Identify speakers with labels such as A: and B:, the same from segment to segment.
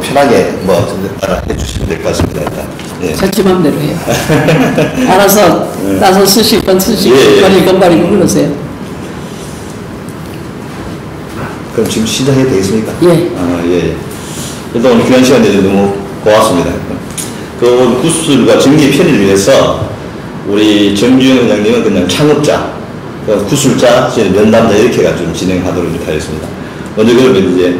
A: 편하게 뭐 해주시면 될 것 같습니다. 일단. 예.
B: 자기 맘대로 해요. 알아서 나서 쓰실 건 쓰시고 버릴 건 버리고 그러세요.
A: 그럼 지금 시작해도 되겠습니까?
B: 예.
A: 예. 일단 오늘 귀한 시간 내주셔서 너무 고맙습니다. 그 구술과 전기 편의를 위해서 우리 정주영 회장님은 그냥 창업자, 구술자, 면담자 이렇게 해가지고 진행하도록 이렇게 하겠습니다. 먼저 그러면 이제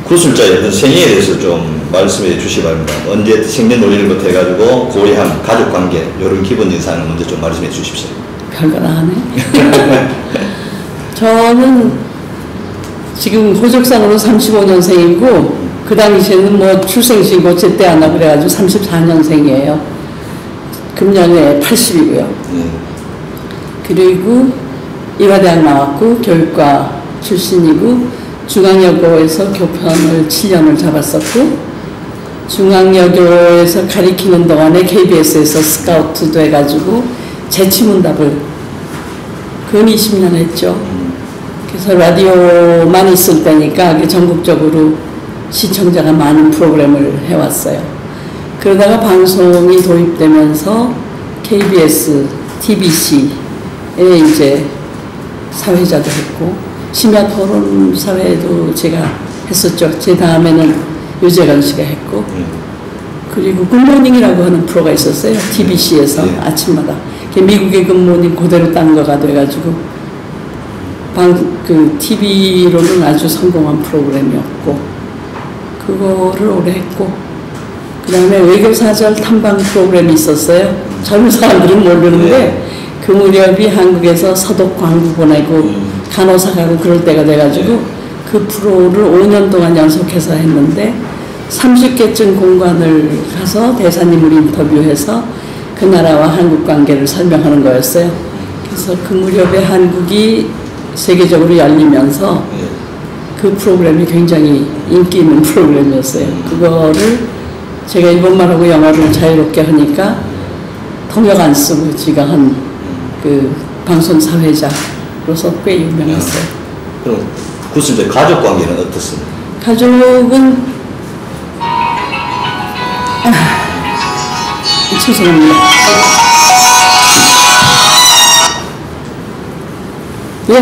A: 구술자의 어떤 생애에 대해서 좀 말씀해 주시기 바랍니다. 언제 생년월일부터 해가지고 고리함, 가족관계 이런 기본 인상을 먼저 좀 말씀해 주십시오.
B: 별거 다 하네. 저는 지금 호적상으로 35년생이고 그 당시에는 뭐 출생신고 제때 안 하고 그래가지고 34년생이에요. 금년에 80이고요. 그리고 이화대학 나왔고 교육과 출신이고 중앙여고에서 교편을 7년을 잡았었고 중앙여고에서 가리키는 동안에 KBS에서 스카우트도 해가지고 재치문답을 근 20년 했죠. 그래서 라디오만 있을 때니까 전국적으로 시청자가 많은 프로그램을 해왔어요. 그러다가 방송이 도입되면서 KBS, TBC에 이제 사회자도 했고 심야 토론 사회도 제가 했었죠. 제 다음에는 유재관 씨가 했고 그리고 굿모닝이라고 하는 프로가 있었어요. TBC에서 아침마다 미국의 굿모닝 그대로 딴 거가 돼가지고 TV로는 아주 성공한 프로그램이었고 그거를 오래 했고 그 다음에 외교사절 탐방 프로그램이 있었어요. 젊은 사람들은 모르는데 그 무렵이 한국에서 서독 광고 보내고 간호사 가고 그럴 때가 돼가지고 그 프로를 5년 동안 연속해서 했는데 30개쯤 공관을 가서 대사님을 인터뷰해서 그 나라와 한국 관계를 설명하는 거였어요. 그래서 그 무렵에 한국이 세계적으로 열리면서 그 프로그램이 굉장히 인기 있는 프로그램이었어요. 그거를 제가 일본말하고 영어를 자유롭게 하니까 통역 안 쓰고 지가 한 그 방송 사회자로서 꽤 유명했어요.
A: 그럼 구술자 가족 관계는 어떻습니까?
B: 가족은 죄송합니다. 예.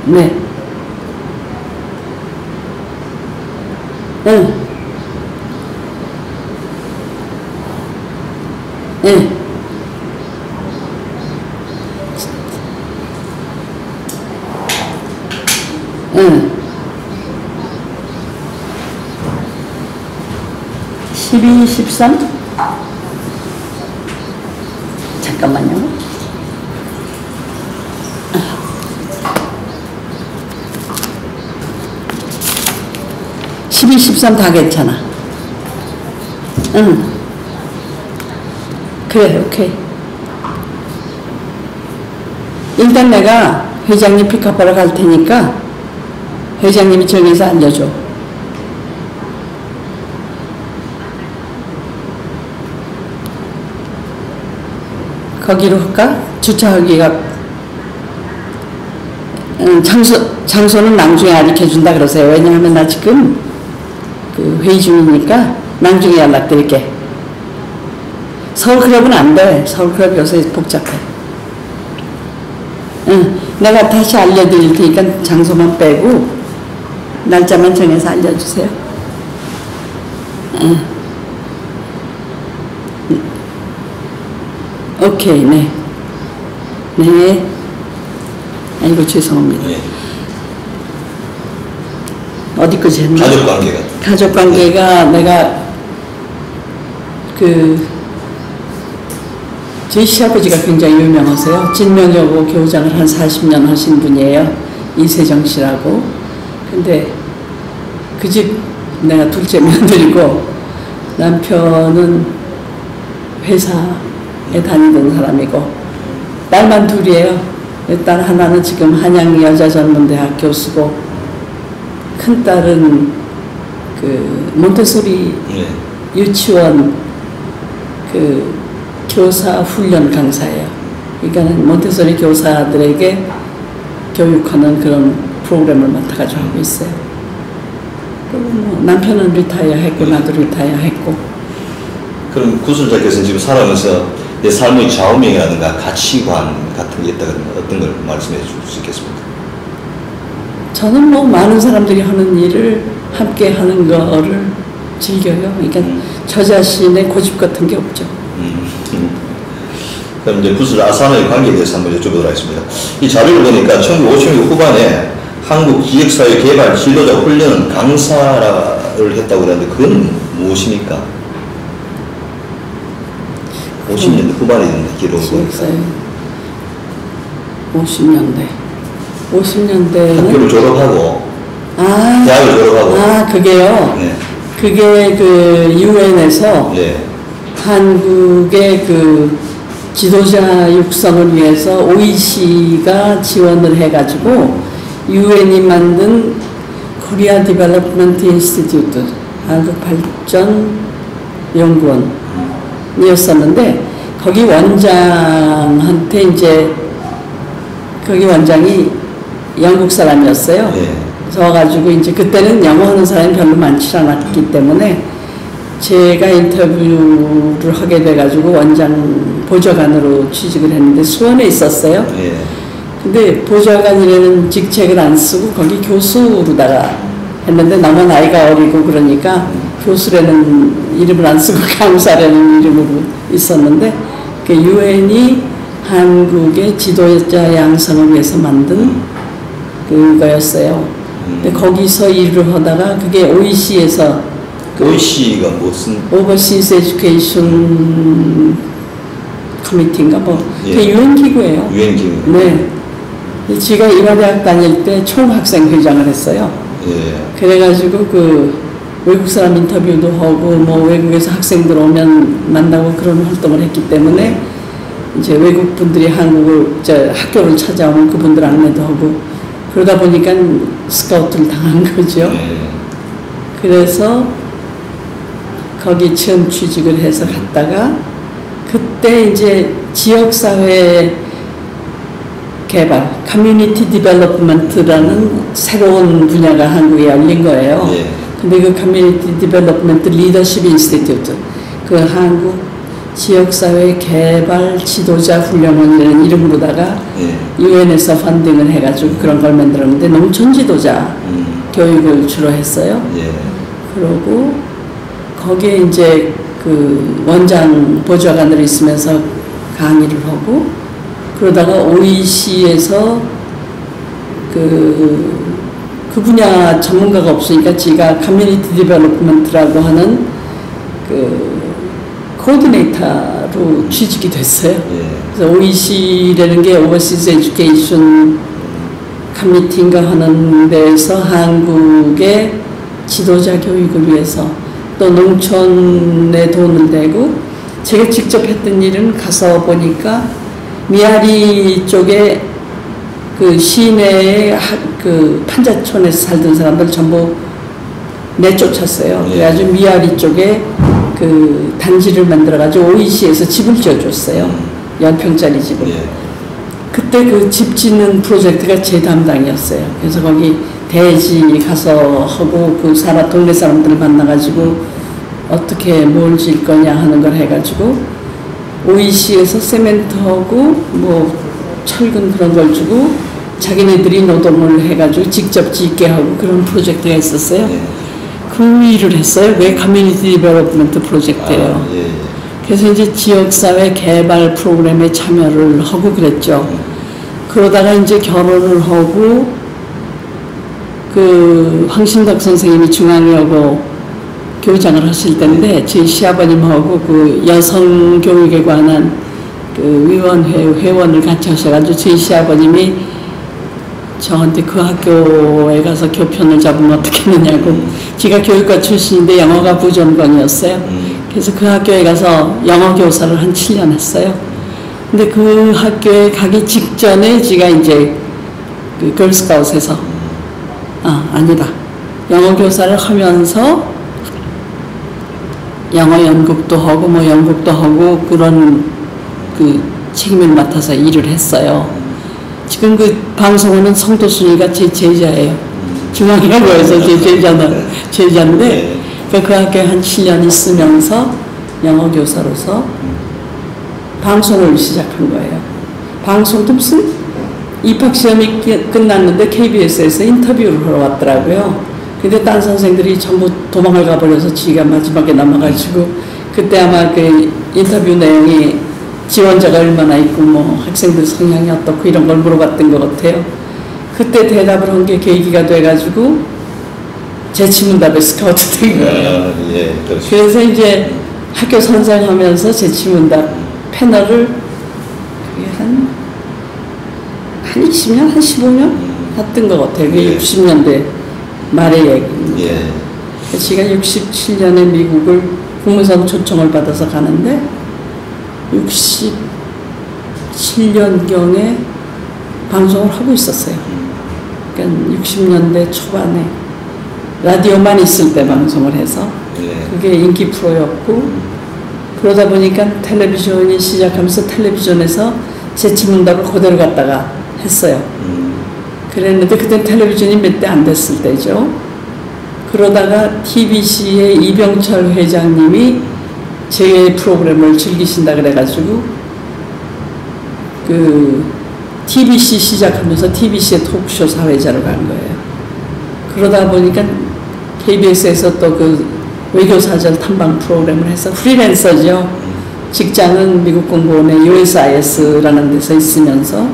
B: 네. 12, 13? 잠깐만요. 12, 13 다 괜찮아. 그래, 오케이. 일단 내가 회장님 픽업하러 갈 테니까 회장님이 저기서 알려줘. 거기로 할까? 주차하기가 장소는 나중에 알려준다 그러세요. 왜냐하면 나 지금 그 회의 중이니까 나중에 연락드릴게. 서울클럽은 안 돼. 서울클럽 요새 복잡해. 내가 다시 알려드릴 테니까 장소만 빼고 날짜만 정해서 알려주세요. 오케이, 네. 아이고, 죄송합니다. 어디까지 했나?
A: 가족관계가.
B: 가족관계가 내가 저희 시아버지가 굉장히 유명하세요. 진명여고 교장을 한 40년 하신 분이에요. 이세정 씨라고. 근데 그 집 내가 둘째 며느리고 남편은 회사에 다니던 사람이고 딸만 둘이에요. 딸 하나는 지금 한양 여자전문대학 교수고 큰 딸은 그 몬테소리 유치원 그 교사 훈련 강사예요. 그러니까 몬테소리 교사들에게 교육하는 그런 프로그램을 맡아가지고 하고 있어요. 그리고 뭐 남편은 리타이어 했고 나도 리타이어 했고.
A: 그럼 구술자께서는 지금 살아가면서 내 삶의 좌우명이라든가 가치관 같은 게 있다 그러면 어떤 걸 말씀해 줄 수 있겠습니까?
B: 저는 뭐 많은 사람들이 하는 일을 함께 하는 거를 즐겨요. 그러니까 저 자신의 고집 같은 게 없죠.
A: 그럼 이제 구술 아산의 관계에 대해서 한번 여쭤보도록 하겠습니다. 이 자료를 보니까 1950년 후반에 한국 기획사회 개발 지도자 훈련 강사를 했다고 그러는데 그건 무엇입니까? 50년대 후반에 있는 기록을 보니까.
B: 50년대는
A: 학교를 졸업하고 대학을 졸업하고
B: 그게요.
A: 네.
B: 그게 그 유엔에서
A: 네.
B: 한국의 그 지도자 육성을 위해서 OEC가 지원을 해가지고 유엔이 만든 코리아 디벨롭먼트 인스티튜트 한국 발전 연구원이었었는데 거기 원장한테 이제 거기 원장이 영국 사람이었어요.
A: 네.
B: 그래서 와가지고 이제 그때는 영어 하는 사람이 별로 많지 않았기 때문에 제가 인터뷰를 하게 돼가지고 원장 보좌관으로 취직을 했는데 수원에 있었어요.
A: 네.
B: 근데 보좌관이라는 직책을 안 쓰고 거기 교수로다가 했는데 너무 나이가 어리고 그러니까 교수라는 이름을 안 쓰고 강사라는 이름으로 있었는데 그 유엔이 한국의 지도자 양성을 위해서 만든 그거였어요. 근데 거기서 일을 하다가 그게 OEC에서
A: OEC가 무슨?
B: Overseas Education Committee인가 뭐 그게 유엔 기구예요.
A: 유엔 기구.
B: 네. 제가 인하대학 다닐 때 총학생 회장을 했어요.
A: 예.
B: 그래가지고 그 외국 사람 인터뷰도 하고 뭐 외국에서 학생들 오면 만나고 그런 활동을 했기 때문에 이제 외국 분들이 한국을 학교를 찾아오면 그분들 안내도 하고 그러다 보니까 스카우트를 당한 거죠.
A: 예.
B: 그래서 거기 처음 취직을 해서 갔다가 그때 이제 지역사회 개발, 커뮤니티 디벨롭먼트라는 새로운 분야가 한국에 열린 거예요.
A: 예.
B: 근데 그 커뮤니티 디벨롭먼트 리더십 인스티튜트, 그 한국 지역사회 개발 지도자 훈련원이라는 이름으로다가 유엔에서 펀딩을 해가지고 그런 걸 만들었는데 농촌 지도자 교육을 주로 했어요.
A: 예.
B: 그러고 거기에 이제 그 원장 보좌관으로 있으면서 강의를 하고 그러다가 OEC에서 그 분야 전문가가 없으니까 제가 커뮤니티 디벨롭먼트라고 하는 그 코디네이터로 취직이 됐어요.
A: 예.
B: 그래서 OEC라는 게 Overseas Education Committee인가 하는 데서 한국의 지도자 교육을 위해서 또 농촌에 돈을 내고 제가 직접 했던 일은 가서 보니까 미아리 쪽에 그 시내의 그 판자촌에서 살던 사람들 전부 내쫓았어요. 그래가지고 미아리 쪽에 그 단지를 만들어가지고 OEC에서 집을 지어줬어요. 10평짜리 집을.
A: 예.
B: 그때 그 집 짓는 프로젝트가 제 담당이었어요. 그래서 거기 대지 가서 하고 그 동네 사람들을 만나가지고 어떻게 뭘 지을 거냐 하는 걸 해가지고 OEC에서 세멘트하고 뭐 철근 그런 걸 주고 자기네들이 노동을 해가지고 직접 짓게 하고 그런 프로젝트가 있었어요.
A: 예.
B: 그 일을 했어요. 그게 커뮤니티 디벨롭먼트 프로젝트예요.
A: 예.
B: 그래서 이제 지역사회 개발 프로그램에 참여를 하고 그랬죠. 그러다가 이제 결혼을 하고 그 황신덕 선생님이 중앙여고 교장을 하실 때인데 제 시아버님하고 그 여성 교육에 관한 그 위원회 회원을 같이 하셔가지고 제 시아버님이 저한테 그 학교에 가서 교편을 잡으면 어떻게 했느냐고 제가 교육과 출신인데 영어가 부전공이었어요. 그래서 그 학교에 가서 영어 교사를 한 7년 했어요. 근데 그 학교에 가기 직전에 제가 이제 그 걸스카웃에서 아니다. 영어 교사를 하면서 영어 연극도 하고 뭐 연극도 하고 그런 그 책임을 맡아서 일을 했어요. 지금 그 방송하는 성도순이가 제 제자예요. 중앙여고에서 제 제자인데 그 학교에 한 7년 있으면서 영어 교사로서 방송을 시작한 거예요. 방송도 무슨 입학시험이 끝났는데 KBS에서 인터뷰를 하러 왔더라고요. 근데 딴 선생들이 전부 도망을 가버려서 지가 마지막에 남아가지고 그때 아마 그 인터뷰 내용이 지원자가 얼마나 있고 뭐 학생들 성향이 어떻고 이런 걸 물어봤던 것 같아요. 그때 대답을 한 게 계기가 돼가지고 재치문답에 스카우트 된 거예요.
A: 예,
B: 그래서 이제 학교 선생하면서 재치문답 패널을 그게 한 20년? 한 15년? 했던 것 같아요. 그게 60년대 말의 얘기입니다.
A: 예.
B: 제가 67년에 미국을 국무선 초청을 받아서 가는데 67년경에 방송을 하고 있었어요. 그러니까 60년대 초반에 라디오만 있을 때 방송을 해서 그게 인기 프로였고 그러다 보니까 텔레비전이 시작하면서 텔레비전에서 재치문답을 그대로 갖다가 했어요. 그랬는데 그때 텔레비전이 몇 대 안 됐을 때죠. 그러다가 TBC의 이병철 회장님이 제 프로그램을 즐기신다 그래가지고 그 TBC 시작하면서 TBC의 토크쇼 사회자로 간 거예요. 그러다 보니까 KBS에서 또 그 외교사절 탐방 프로그램을 해서 프리랜서죠. 직장은 미국 공무원의 USIS라는 데서 있으면서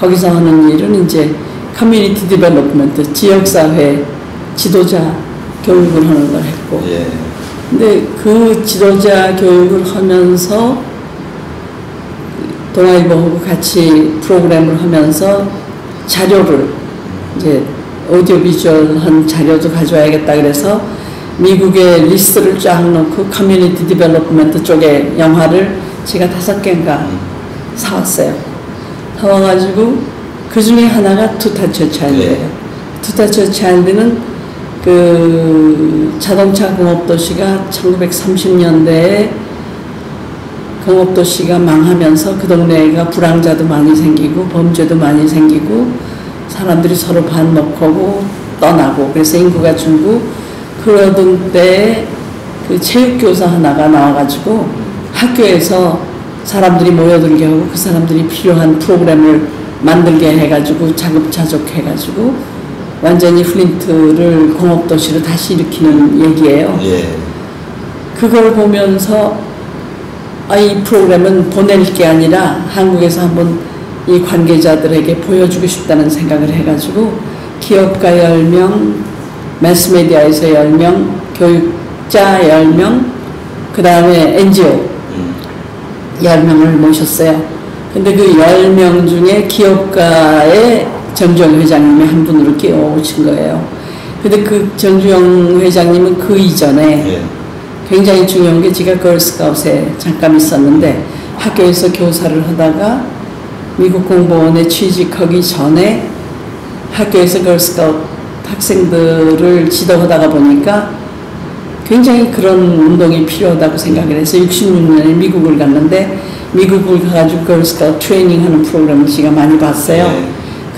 B: 거기서 하는 일은 이제 커뮤니티 디벨롭먼트, 지역사회 지도자 교육을 하는 걸 했고 근데 그 지도자 교육을 하면서 동아일보하고 같이 프로그램을 하면서 자료를 이제 오디오 비주얼한 자료도 가져와야겠다 그래서 미국의 리스트를 쫙 놓고 커뮤니티 디벨롭먼트 쪽에 영화를 제가 5개인가 사왔어요. 사와가지고 그 중에 하나가 투 타치 차일드예요. 투 타치 차일드는 그 자동차 공업도시가 1930년대에 공업도시가 망하면서 그 동네가 불황자도 많이 생기고 범죄도 많이 생기고 사람들이 서로 반목하고 떠나고 그래서 인구가 줄고 그러던 때에 그 체육교사 하나가 나와가지고 학교에서 사람들이 모여들게 하고 그 사람들이 필요한 프로그램을 만들게 해가지고 자급자족 해가지고 완전히 플린트를 공업도시로 다시 일으키는 얘기예요. 그걸 보면서 이 프로그램은 보낼 게 아니라 한국에서 한번 이 관계자들에게 보여주고 싶다는 생각을 해가지고 기업가 10명, 매스메디아에서 10명, 교육자 10명, 그 다음에 NGO 10명을 모셨어요. 근데 그 10명 중에 기업가의 정주영 회장님이 한 분으로 끼워오신 거예요. 근데 그 정주영 회장님은 그 이전에 굉장히 중요한 게 제가 걸스카웃에 잠깐 있었는데 학교에서 교사를 하다가 미국 공무원에 취직하기 전에 학교에서 걸스카웃 학생들을 지도하다가 보니까 굉장히 그런 운동이 필요하다고 생각을 해서 66년에 미국을 갔는데 미국을 가가지고 걸스카웃 트레이닝하는 프로그램을 제가 많이 봤어요.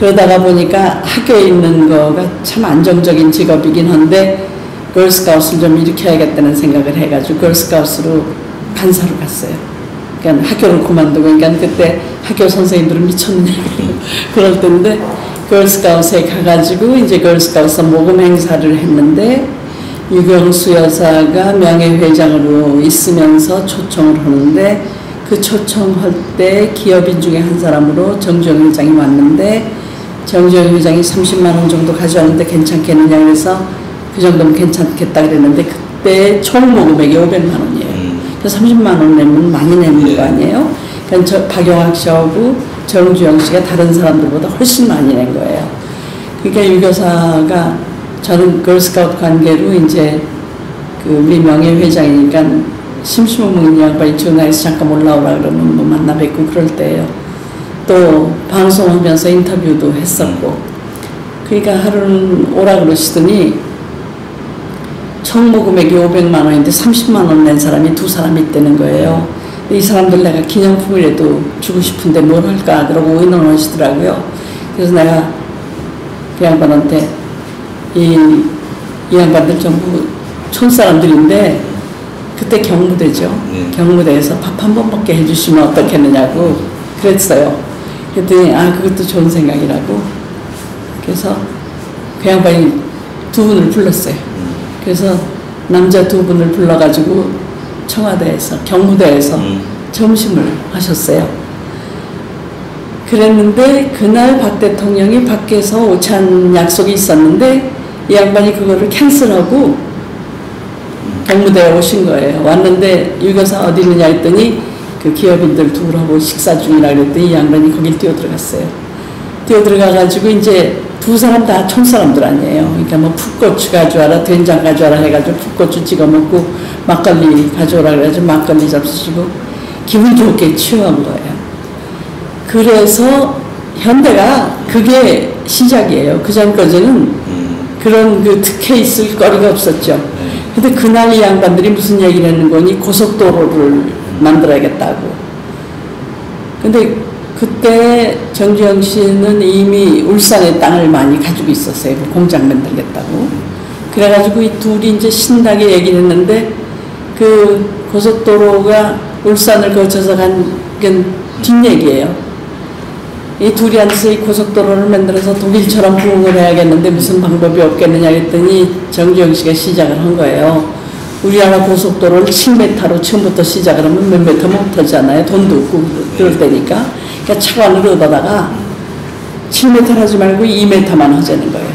B: 그러다가 보니까 학교에 있는 거가 참 안정적인 직업이긴 한데 걸스카웃을 좀 일으켜야겠다는 생각을 해가지고 걸스카웃으로 간사로 갔어요. 그러니까 학교를 그만두고 그러니까 그때 학교 선생님들은 미쳤냐 그럴 때인데 걸스카웃에 가가지고 이제 걸스카웃에서 모금 행사를 했는데 유경수 여사가 명예회장으로 있으면서 초청을 하는데 그 초청할 때 기업인 중에 한 사람으로 정주영 회장이 왔는데 정주영 회장이 30만 원 정도 가져왔는데 괜찮겠느냐 그래서 그 정도면 괜찮겠다 그랬는데 그때 총 모금액이 500만 원이에요. 그래서 30만 원 내면 많이 내는 거 아니에요? 그러니까 박영학 씨하고 정주영 씨가 다른 사람들보다 훨씬 많이 낸 거예요. 그러니까 유교사가 저는 걸스카웃 관계로 이제 그 우리 명예회장이니까 심심한 양반이 전화해서 잠깐 올라오라 그러면 뭐 만나 뵙고 그럴 때예요. 또 방송하면서 인터뷰도 했었고 그러니까 하루는 오라 그러시더니 총 모금액이 500만 원인데 30만 원 낸 사람이 2사람이 있다는 거예요. 이 사람들 내가 기념품이라도 주고 싶은데 뭘 할까 그러고 의논하시더라고요. 그래서 내가 그 양반한테 이 양반들 전부 촌사람들인데 그때 경무대죠. 경무대에서 밥 한 번 먹게 해주시면 어떻겠느냐고 그랬어요. 그랬더니 그것도 좋은 생각이라고. 그래서 그 양반이 두 분을 불렀어요. 그래서 남자 두 분을 불러가지고 청와대에서 경무대에서 점심을 하셨어요. 그랬는데 그날 박 대통령이 밖에서 오찬 약속이 있었는데 이 양반이 그거를 캔슬하고 경무대에 오신 거예요. 왔는데 유교사 어디 있느냐 했더니 그 기업인들 둘하고 식사 중이라 그랬더니 이 양반이 거길 뛰어들어갔어요. 뛰어들어가가지고 이제 두 사람 다 촌사람들 아니에요. 그러니까 뭐 풋고추 가져와라, 된장 가져와라 해가지고 풋고추 찍어 먹고 막걸리 가져오라 그래가지고 막걸리 잡수시고 기분 좋게 취한 거예요. 그래서 현대가 그게 시작이에요. 그 전까지는 그런 그 특혜 있을 거리가 없었죠. 근데 그날 이 양반들이 무슨 얘기를 했는 거니 고속도로를 만들어야겠다고. 근데 그때 정주영 씨는 이미 울산의 땅을 많이 가지고 있었어요. 공장 만들겠다고. 그래가지고 이 둘이 이제 신나게 얘기를 했는데 그 고속도로가 울산을 거쳐서 간 건 뒷얘기예요. 이 둘이 앉아서 이 고속도로를 만들어서 독일처럼 부흥을 해야겠는데 무슨 방법이 없겠느냐 했더니 정주영 씨가 시작을 한 거예요. 우리나라 고속도로를 7m로 처음부터 시작을 하면 몇 미터 못 하잖아요. 돈도 없고 그럴 때니까. 그러니까 차관을 얻어다가 7m 하지 말고 2m만 하자는 거예요.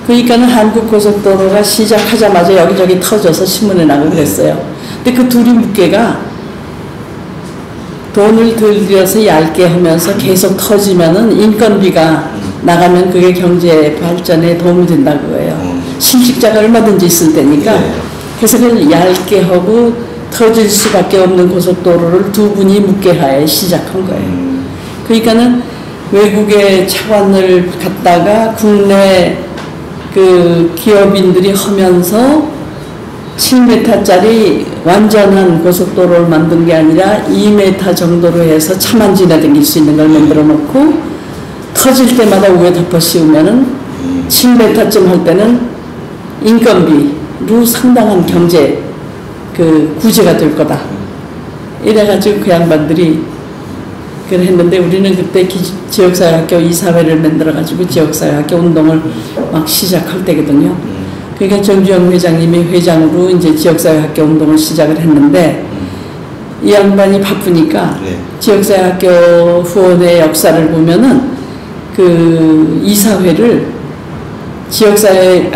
B: 그러니까는 한국 고속도로가 시작하자마자 여기저기 터져서 신문에 나고 그랬어요. 근데 그 둘이 묵계가 돈을 들여서 얇게 하면서 계속 터지면은 인건비가 나가면 그게 경제 발전에 도움이 된다 그거예요. 실직자가 얼마든지 있을 테니까. 그래서 그걸 얇게 하고 터질 수밖에 없는 고속도로를 두 분이 묵계하에 시작한 거예요. 그러니까는 외국의 차관을 갖다가 국내 그 기업인들이 하면서 7m짜리 완전한 고속도로를 만든 게 아니라 2m 정도로 해서 차만 지나다닐 수 있는 걸 만들어 놓고 터질 때마다 위에 덮어 씌우면은 7m쯤 할 때는 인건비로 상당한 경제 그 구제가 될 거다. 이래가지고 그 양반들이 그걸 했는데 우리는 그때 지역사회학교 이사회를 만들어가지고 지역사회학교 운동을 막 시작할 때거든요. 그러니까 정주영 회장님이 회장으로 이제 지역사회학교 운동을 시작을 했는데 이 양반이 바쁘니까 지역사회학교 후원의 역사를 보면은 그 이사회를 지역사회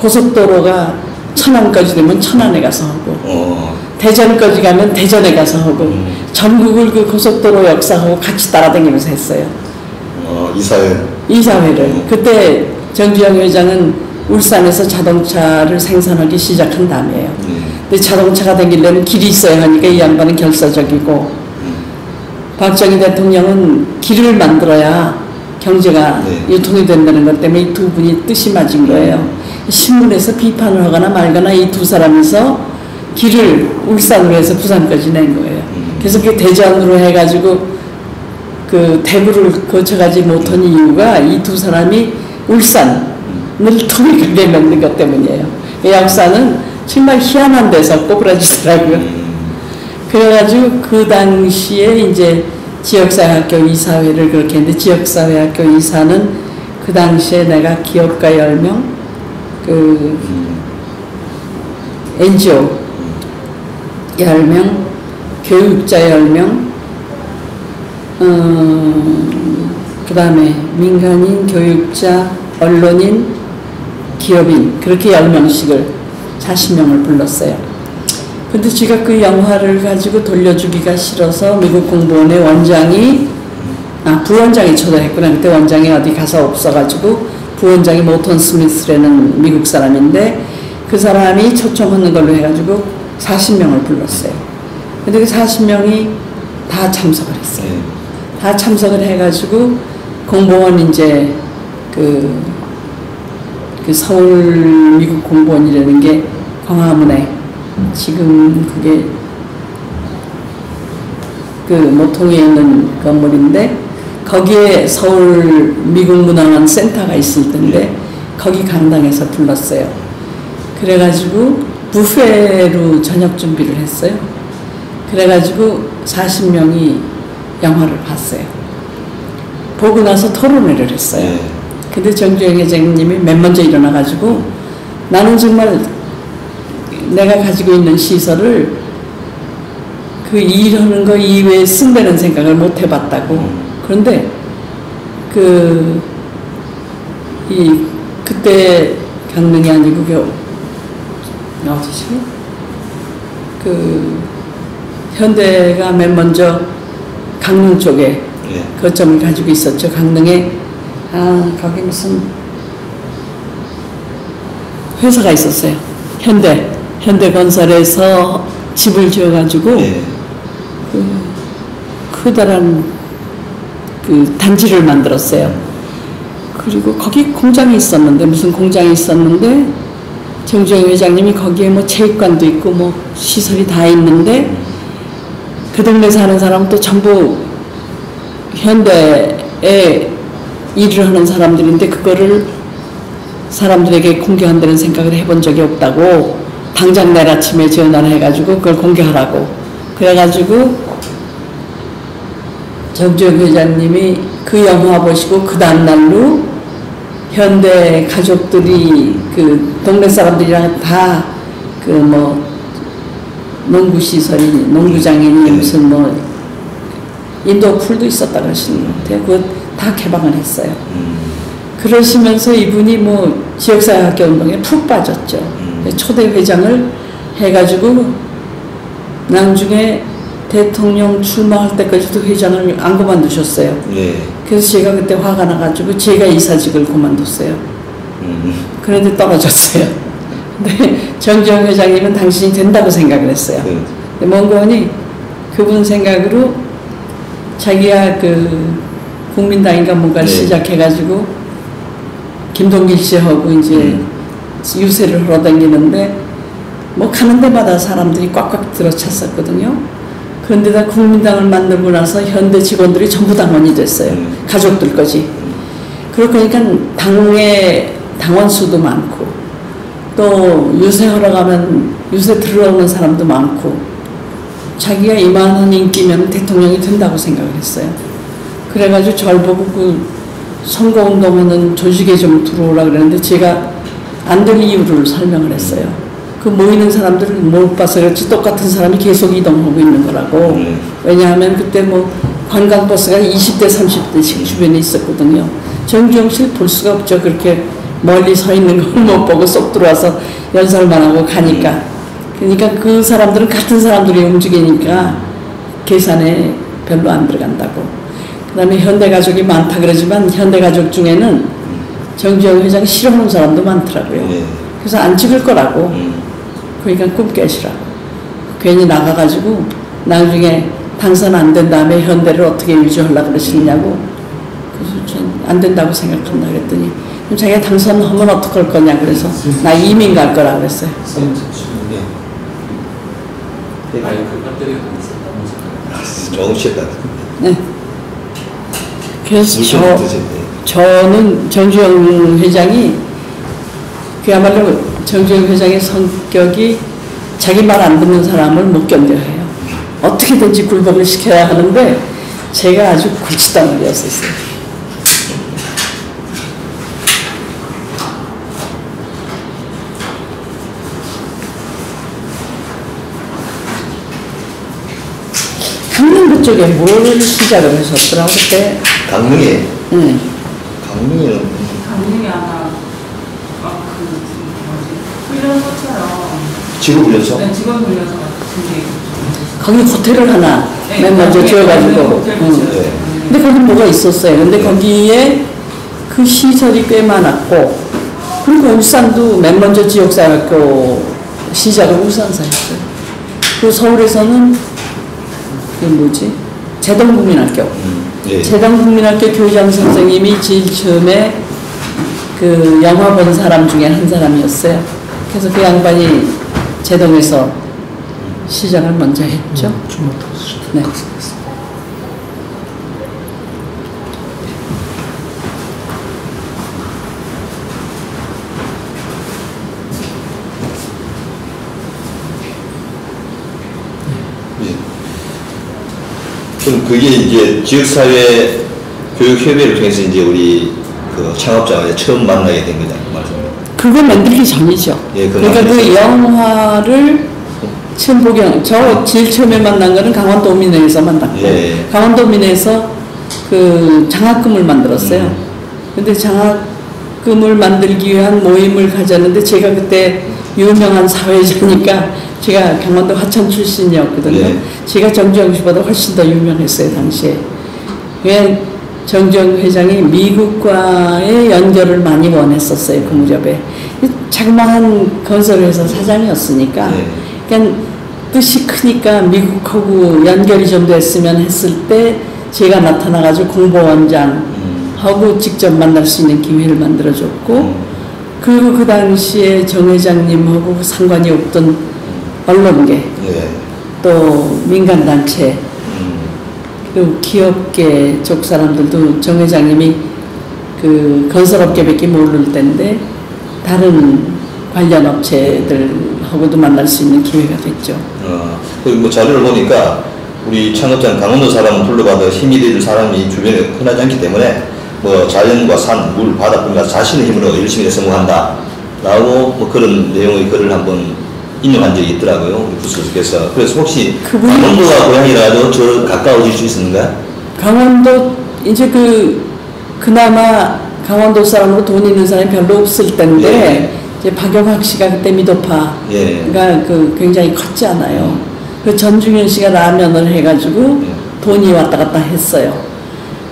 B: 고속도로가 천안까지 되면 천안에 가서 하고 대전까지 가면 대전에 가서 하고 전국을 그 고속도로 역사하고 같이 따라다니면서 했어요. 이사회를. 그때 정주영 회장은 울산에서 자동차를 생산하기 시작한 다음이에요. 근데 자동차가 되기려면 길이 있어야 하니까 이 양반은 결사적이고 박정희 대통령은 길을 만들어야 경제가 유통이 된다는 것 때문에 이 두 분이 뜻이 맞은 거예요. 신문에서 비판을 하거나 말거나 이 두 사람이서 길을 울산으로 해서 부산까지 낸 거예요. 그래서 그 대전으로 해가지고 그 대구를 거쳐가지 못한 이유가 이 두 사람이 울산을 통일하게 만든 것 때문이에요. 이 역사는 정말 희한한 데서 꼬부라지더라고요. 그래가지고 그 당시에 이제 지역사회학교 이사회를 그렇게 했는데 지역사회학교 이사는 그 당시에 내가 기업가 10명, 그 NGO 10명, 교육자 10명, 그 다음에 민간인, 교육자, 언론인, 기업인 그렇게 10명씩을 40명을 불렀어요. 근데 제가 그 영화를 가지고 돌려주기가 싫어서 미국 공보원의 원장이 부원장이 초대했구나. 그때 원장이 어디 가서 없어가지고 부원장이 모턴 스미스라는 미국 사람인데 그 사람이 초청하는 걸로 해가지고 40명을 불렀어요. 근데 그 40명이 다 참석을 했어요. 다 참석을 해가지고 공보원 이제 그 서울 미국 공보원이라는 게 광화문에 지금 그게 그 모통에 있는 건물인데 거기에 서울 미국문화원 센터가 있을 텐데 거기 강당에서 불렀어요. 그래가지고 뷔페로 저녁 준비를 했어요. 그래가지고 40명이 영화를 봤어요. 보고 나서 토론회를 했어요. 근데 정주영 회장님이 맨 먼저 일어나가지고 나는 정말 내가 가지고 있는 시설을 그 일하는 거 이외에 쓴다는 생각을 못 해봤다고. 그런데 그때 강릉이 아니고 어디지? 현대가 맨 먼저 강릉 쪽에 거점을 가지고 있었죠. 강릉에 거기 무슨 회사가 있었어요. 현대건설에서 집을 지어가지고 커다란 단지를 만들었어요. 그리고 거기 공장이 있었는데 무슨 공장이 있었는데 정주영 회장님이 거기에 뭐 체육관도 있고 뭐 시설이 다 있는데 그 동네 사는 사람은 또 전부 현대에 일을 하는 사람들인데 그거를 사람들에게 공개한다는 생각을 해본 적이 없다고 당장 내일 아침에 전화를 해가지고 그걸 공개하라고 그래가지고 정주영 회장님이 그 영화 보시고 그 다음날로 현대 가족들이 그 동네 사람들이랑 다 그 뭐 농구시설이 농구장이니 무슨 뭐 인도 풀도 있었다 그러시는 것 같아요. 그거 다 개방을 했어요. 그러시면서 이분이 뭐 지역사회학교 운동에 푹 빠졌죠. 초대 회장을 해가지고 나중에 대통령 출마할 때까지도 회장을 안 그만두셨어요. 그래서 제가 그때 화가 나가지고 제가 이사직을 그만뒀어요. 그런데 떨어졌어요. 근데 정주영 회장님은 당신이 된다고 생각을 했어요. 근데 몽고원이 그분 생각으로 자기가 국민당인가 뭔가를 시작해가지고 김동길 씨하고 이제 유세를 흘러다니는데 뭐 가는 데마다 사람들이 꽉꽉 들어찼었거든요. 그런데다 국민당을 만들고 나서 현대 직원들이 전부 당원이 됐어요. 가족들까지. 그러니까 당의 당원 수도 많고 또 유세하러 가면 유세 들어오는 사람도 많고 자기가 이만한 인기면 대통령이 된다고 생각을 했어요. 그래가지고 저를 보고 그 선거운동하는 조직에 좀 들어오라 그랬는데 제가 안 될 이유를 설명을 했어요. 그 모이는 사람들을 못 봐서 그렇지 똑같은 사람이 계속 이동하고 있는 거라고. 왜냐하면 그때 뭐 관광버스가 20대 30대씩 주변에 있었거든요. 정주영 씨를 볼 수가 없죠. 그렇게 멀리 서 있는 걸 못 보고 쏙 들어와서 연설만 하고 가니까. 그러니까 그 사람들은 같은 사람들이 움직이니까 계산에 별로 안 들어간다고. 그 다음에 현대가족이 많다 그러지만 현대가족 중에는 정주영 회장 싫어하는 사람도 많더라고요. 그래서 안 찍을 거라고. 그러니까 꿈 깨시라고. 괜히 나가가지고 나중에 당선 안 된 다음에 현대를 어떻게 유지하려고 그러시느냐고. 그래서 전 안 된다고 생각한다 그랬더니 그럼 자기가 당선하면 어떡할 거냐 그래서 나 이민 갈 거라 그랬어요.
A: 조금 쉬었다.
B: 네. 그래서 저는 정주영 회장이 그야말로 정주영 회장의 성격이 자기 말 안 듣는 사람을 못 견뎌해요. 어떻게든지 굴복을 시켜야 하는데 제가 아주 골치덩어리였었어요. 강릉 그쪽에 뭘 시작을 하셨더라고 그때?
A: 강릉에?
B: 응.
C: 강릉이 아마 훈련소처럼
A: 직업 훈련소?
C: 네, 직원 훈련소 같은 게
B: 거기 호텔을 하나
C: 네,
B: 맨 먼저 지어가지고.
C: 호텔 지었어요.
B: 근데 거기 뭐가 있었어요. 근데 거기에 그 시설이 꽤 많았고, 그리고 울산도 맨 먼저 지역사회학교 시작을 울산서 했어요. 그리고 서울에서는 그 뭐지? 재동국민학교. 재동국민학교 교장 선생님이 제일 처음에 그 영화 본 사람 중에 한 사람이었어요. 그래서 그 양반이 재동에서 시작을 먼저 했죠. 네.
A: 그럼 그게 이제 지역사회 교육협의회를 통해서 이제 우리 그 창업자가 처음 만나게 된 거잖아요, 말씀입니다.
B: 그거 만들기 전이죠.
A: 예,
B: 그러니까 그 영화를 처음 저 제일 처음에 만난 거는 강원도민회에서 만났고,
A: 예.
B: 강원도민회에서 그 장학금을 만들었어요. 근데 장학금을 만들기 위한 모임을 가졌는데 제가 그때 유명한 사회자니까 제가 강원도 화천 출신이었거든요.
A: 예.
B: 제가 정주영 씨보다 훨씬 더 유명했어요, 당시에. 왜 정주영 회장이 미국과의 연결을 많이 원했었어요, 그 무렵에. 자그마한 건설회사 사장이었으니까.
A: 예.
B: 그러니까 뜻이 크니까 미국하고 연결이 좀 됐으면 했을 때 제가 나타나가지고 공보원장하고 직접 만날 수 있는 기회를 만들어줬고, 그리고 그 당시에 정 회장님하고 상관이 없던 언론계,
A: 예.
B: 또 민간단체, 그리고 기업계 쪽 사람들도 정 회장님이 그 건설업계밖에 모를 때인데 다른 관련 업체들하고도 만날 수 있는 기회가 됐죠.
A: 그리고 뭐 자료를 보니까 우리 창업자는 강원도 사람은 둘러봐도 힘이 될 사람이 주변에 흔하지 않기 때문에 뭐 자연과 산, 물, 바다 뿐만 자신의 힘으로 열심히 성공한다 라고 뭐 그런 내용의 글을 한번 인용한 적이 있더라고요, 우리 부스께서. 그래서 혹시 강원도가 고향이라도 저 가까워질 수 있는가?
B: 강원도 이제 그나마 강원도 사람으로 돈 있는 사람이 별로 없을 때인데
A: 예.
B: 이제 박영학 씨가 그때 미도파가
A: 예.
B: 굉장히 컸잖아요. 그 전중현 씨가 라면을 해가지고 돈이 왔다 갔다 했어요.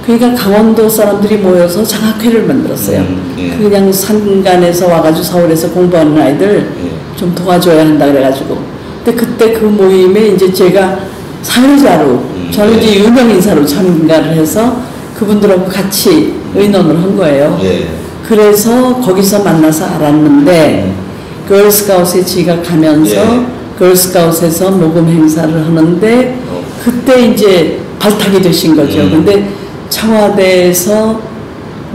B: 그러니까 강원도 사람들이 모여서 장학회를 만들었어요.
A: 예.
B: 그냥 산간에서 와가지고 서울에서 공부하는 아이들 좀 도와줘야 한다 그래가지고. 근데 그때 그 모임에 이제 제가 사회자로, 저는 이제 유명 인사로 참가를 해서 그분들하고 같이 의논을 한 거예요.
A: 예.
B: 그래서 거기서 만나서 알았는데, 걸스카웃에 제가 가면서
A: 예.
B: 걸스카웃에서 모금 행사를 하는데, 그때 이제 발탁이 되신 거죠. 근데 청와대에서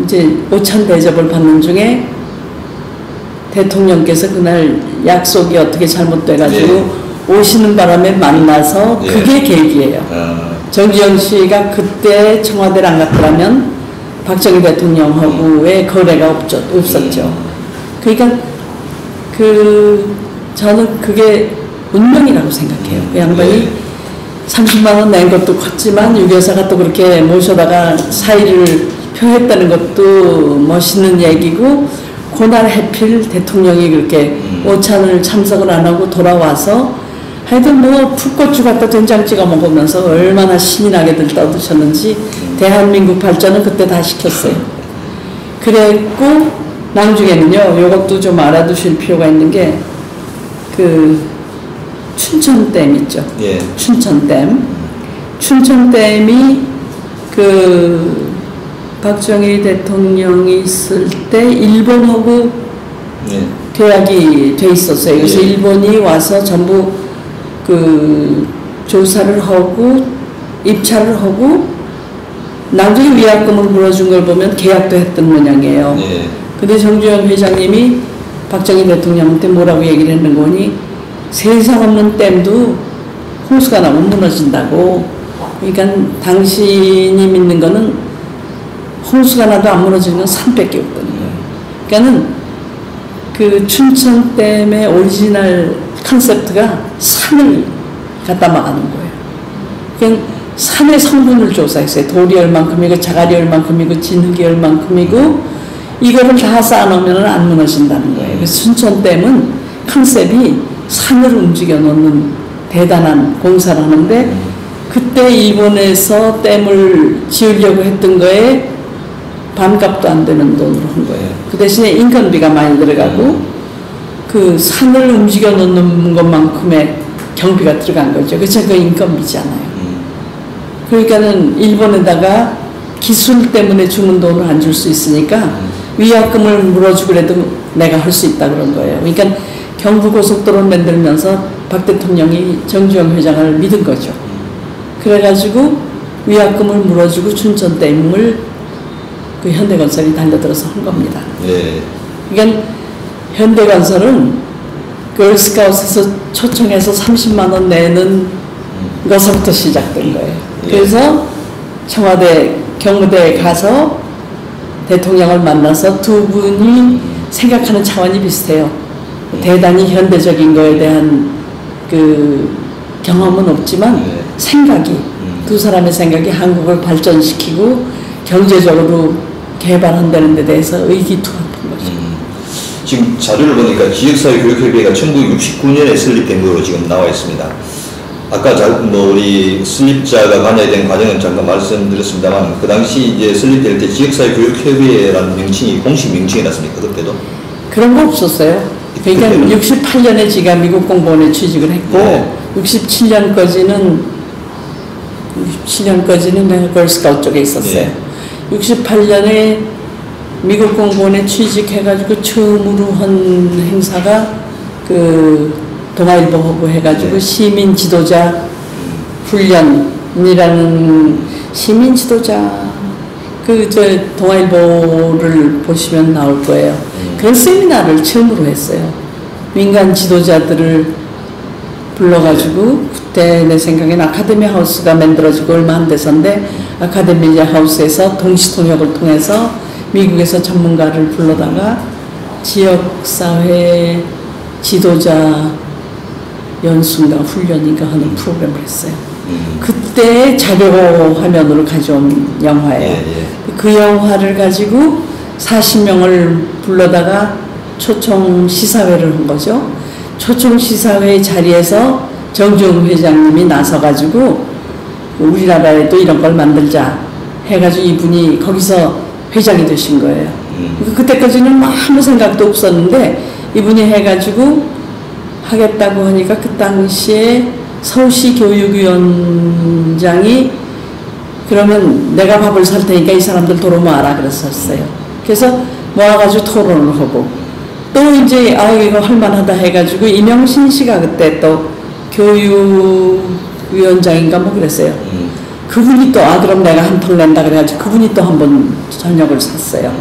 B: 이제 오찬 대접을 받는 중에 대통령께서 그날 약속이 어떻게 잘못돼가지고 오시는 바람에 만나서 그게 계기예요. 정주영 씨가 그때 청와대를 안 갔더라면 박정희 대통령하고의 거래가 없었죠. 그러니까 저는 그게 운명이라고 생각해요. 그 양반이 30만 원 낸 것도 컸지만 유교사가 또 그렇게 모셔다가 사의를 표했다는 것도 멋있는 얘기고, 그날 해필 대통령이 그렇게 오찬을 참석을 안 하고 돌아와서 하여튼 뭐 풋고추 갖다 된장 찍어 먹으면서 얼마나 신이 나게들 떠드셨는지 대한민국 발전은 그때 다 시켰어요. 그랬고 나중에는요, 이것도 좀 알아두실 필요가 있는 게 춘천댐 있죠.
A: 예.
B: 춘천댐이 박정희 대통령이 있을 때 일본하고 계약이 돼 있었어요. 그래서 일본이 와서 전부 조사를 하고 입찰을 하고 나중에 위약금을 물어준 걸 보면 계약도 했던 모양이에요. 근데 정주영 회장님이 박정희 대통령한테 뭐라고 얘기를 했는 거니, 세상 없는 댐도 홍수가 나면 무너진다고. 그러니까 당신이 믿는 거는 홍수가 나도 안 무너지는 건 산밖에 없거든요. 그러니까는 그 춘천댐의 오리지널 컨셉트가 산을 갖다 막아놓은 거예요. 그러니까 산의 성분을 조사했어요. 돌이 얼만큼이고 자갈이 얼만큼이고 진흙이 얼만큼이고 이거를 다 쌓아놓으면 안 무너진다는 거예요. 그래서 춘천댐은 컨셉이 산을 움직여 놓는 대단한 공사를 하는데, 그때 일본에서 댐을 지으려고 했던 거에 반값도 안 되는 돈으로 한 거예요. 그 대신에 인건비가 많이 들어가고 그 산을 움직여 놓는 것만큼의 경비가 들어간 거죠. 그래서 그 인건비잖아요. 그러니까는 일본에다가 기술 때문에 주는 돈을 안 줄 수 있으니까 위약금을 물어주고 그래도 내가 할 수 있다 그런 거예요. 그러니까 경부고속도로를 만들면서 박 대통령이 정주영 회장을 믿은 거죠. 그래가지고 위약금을 물어주고 춘천댐을 현대건설이 달려들어서 한 겁니다. 그러니까 현대건설은 걸스카웃에서 초청해서 30만 원 내는 것서부터 시작된 거예요. 그래서 청와대 경무대에 가서 대통령을 만나서 두 분이 생각하는 차원이 비슷해요. 대단히 현대적인 거에 대한 그 경험은 없지만 생각이 두 사람의 생각이 한국을 발전시키고 경제적으로 개발한다는 데 대해서 의기투합한 거죠.
A: 지금 자료를 보니까 지역사회교육협의회가 1969년에 설립된 거로 지금 나와 있습니다. 아까 우리 설립자가 관여된 과정은 잠깐 말씀드렸습니다만 그 당시 이제 설립될 때 지역사회교육협의회라는 명칭이 공식 명칭이 났습니까? 그때도?
B: 그런 거 없었어요. 그러니까 68년에 제가 미국 공무원에 취직을 했고 67년까지는 내가 걸스카우트 쪽에 있었어요. 68년에 미국 공무원에 취직해가지고 처음으로 한 행사가 그 동아일보 하고 해가지고 시민 지도자 훈련이라는 시민 지도자 동아일보를 보시면 나올 거예요. 그런 세미나를 처음으로 했어요. 민간 지도자들을 불러가지고 그때 내 생각엔 아카데미 하우스가 만들어지고 얼마 안 돼서인데 아카데미 하우스에서 동시통역을 통해서 미국에서 전문가를 불러다가 지역사회 지도자 연수인가 훈련인가 하는 프로그램을 했어요. 그때 자료 화면으로 가져온 영화예요. 그 영화를 가지고 40명을 불러다가 초청 시사회를 한 거죠. 초청 시사회 자리에서 정주영 회장님이 나서가지고 우리나라에도 이런 걸 만들자 해가지고 이분이 거기서 회장이 되신 거예요. 그때까지는 아무 생각도 없었는데 이분이 해가지고 하겠다고 하니까 그 당시에 서울시 교육위원장이 그러면 내가 밥을 살 테니까 이 사람들 돌아모아라 그랬었어요. 그래서 모아가지고 토론을 하고 또 이제 이거 할만하다 해가지고 이명신 씨가 그때 또 교육위원장인가 뭐 그랬어요. 그분이 또 그럼 내가 한 턱 낸다 그래가지고 그분이 또 한 번 저녁을 샀어요.